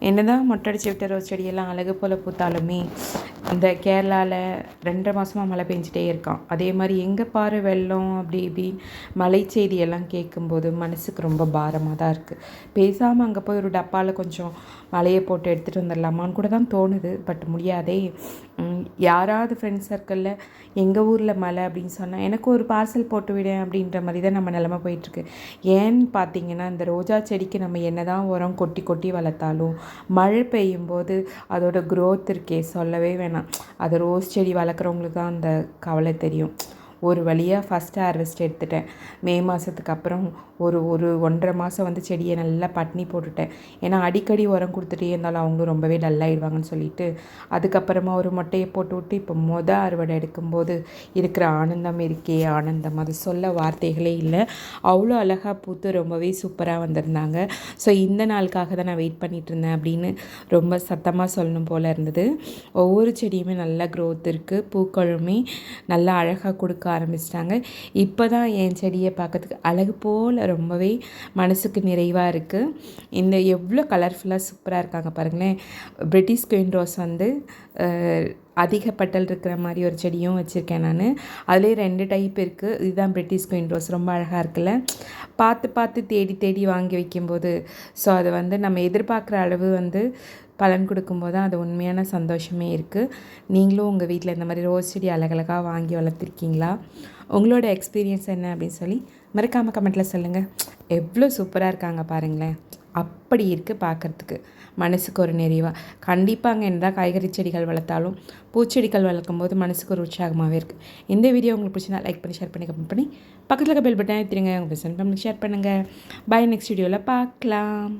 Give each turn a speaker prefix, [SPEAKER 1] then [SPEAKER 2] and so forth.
[SPEAKER 1] என்னதான் மொட்டை அடிச்சு விட்ட ரோஸ் செடியெல்லாம் அழகு போல் பூத்தாலுமே இந்த கேரளாவில் 2.5 மாதமாக மழை பெஞ்சிட்டே இருக்கான். அதே மாதிரி எங்கே பாரு வெள்ளம் அப்படி இப்படி மழை செய்தியெல்லாம் கேட்கும்போது மனசுக்கு ரொம்ப பாரமாக தான் இருக்குது. பேசாமல் அங்கே போய் ஒரு டப்பாவில் கொஞ்சம் மழையை போட்டு எடுத்துகிட்டு வந்துடலாமான்னு கூட தான் தோணுது. பட் முடியாதே. யாராவது ஃப்ரெண்ட்ஸ் சர்க்கிளில் எங்கள் ஊரில் மழை அப்படின்னு சொன்னால் எனக்கு ஒரு பார்சல் போட்டு விட அப்படின்ற மாதிரி தான் நம்ம நிலமை போயிட்டுருக்கு. ஏன்னு பார்த்தீங்கன்னா இந்த ரோஜா செடிக்கு நம்ம என்ன தான் உரம் கொட்டி கொட்டி வளர்த்தாலும் மழை பெய்யும்போது அதோட க்ரோத் இருக்கே சொல்லவே வேணாம். அது ரோஸ் செடி வளர்க்குறவங்களுக்கு தான் அந்த கவலை தெரியும். ஒரு வழியாக ஃபஸ்ட் ஹார்வெஸ்ட் எடுத்துட்டேன். மே மாதத்துக்கு அப்புறம் ஒரு 1.5 மாதம் வந்து செடியை நல்லா பட்னி போட்டுட்டேன். ஏன்னா அடிக்கடி உரம் கொடுத்துட்டே இருந்தாலும் அவங்களும் ரொம்பவே டல்லாகிடுவாங்கன்னு சொல்லிட்டு அதுக்கப்புறமா ஒரு மொட்டையை போட்டு விட்டு இப்போ அறுவடை எடுக்கும்போது இருக்கிற ஆனந்தம் இருக்கே ஆனந்தம், அது சொல்ல வார்த்தைகளே இல்லை. அவ்வளோ அழகாக பூத்து ரொம்பவே சூப்பராக வந்திருந்தாங்க. ஸோ இந்த நாளுக்காக தான் நான் வெயிட் பண்ணிகிட்டு இருந்தேன் அப்படின்னு ரொம்ப சத்தமாக சொல்லணும் போல் இருந்தது. ஒவ்வொரு செடியுமே நல்லா க்ரோத் இருக்குது. பூக்களுமே நல்லா அழகாக கொடுக்க ஆரம்பிச்சிட்டாங்க. இப்போ தான் என் செடியை பார்க்கறதுக்கு அழகு போல் ரொம்பவே மனசுக்கு நிறைவாக இருக்குது. இந்த எவ்வளோ கலர்ஃபுல்லாக சூப்பராக இருக்காங்க பாருங்களேன். பிரிட்டிஷ் குயின் ரோஸ் வந்து அதிக பட்டல் இருக்கிற மாதிரி ஒரு செடியும் வச்சுருக்கேன் நான். அதுலேயே 2 டைப் இருக்குது. இதுதான் பிரிட்டிஷ் குயின் ரோஸ். ரொம்ப அழகாக இருக்குல்ல. பார்த்து தேடி தேடி வாங்கி வைக்கும்போது ஸோ அது வந்து நம்ம எதிர்பார்க்குற அளவு வந்து பலன் கொடுக்கும்போது தான் அது உண்மையான சந்தோஷமே இருக்குது. நீங்களும் உங்கள் வீட்டில் இந்த மாதிரி ரோஸ் செடி அழகழகாக வாங்கி வளர்த்துருக்கீங்களா? உங்களோட எக்ஸ்பீரியன்ஸ் என்ன அப்படின்னு சொல்லி மறக்காமல் கமெண்ட்டில் சொல்லுங்கள். எவ்வளோ சூப்பராக இருக்காங்க பாருங்களேன். அப்படி இருக்குது பார்க்குறதுக்கு மனசுக்கு ஒரு நிறைவாக. கண்டிப்பாக அங்கே என்ன தான் காய்கறி செடிகள் வளர்த்தாலும் பூச்செடிகள் வளர்க்கும் போது மனசுக்கு ஒரு உற்சாகமாகவே இருக்குது. இந்த வீடியோ உங்களுக்கு பிடிச்சினா லைக் பண்ணி ஷேர் பண்ணி கமெண்ட் பண்ணி பக்கத்தில் இருக்க பெல் பட்டன் எடுத்துருங்க. உங்கள் ஃப்ரெண்ட்ஸ் ஷேர் பண்ணுங்கள். பாய். நெக்ஸ்ட் வீடியோவில் பார்க்கலாம்.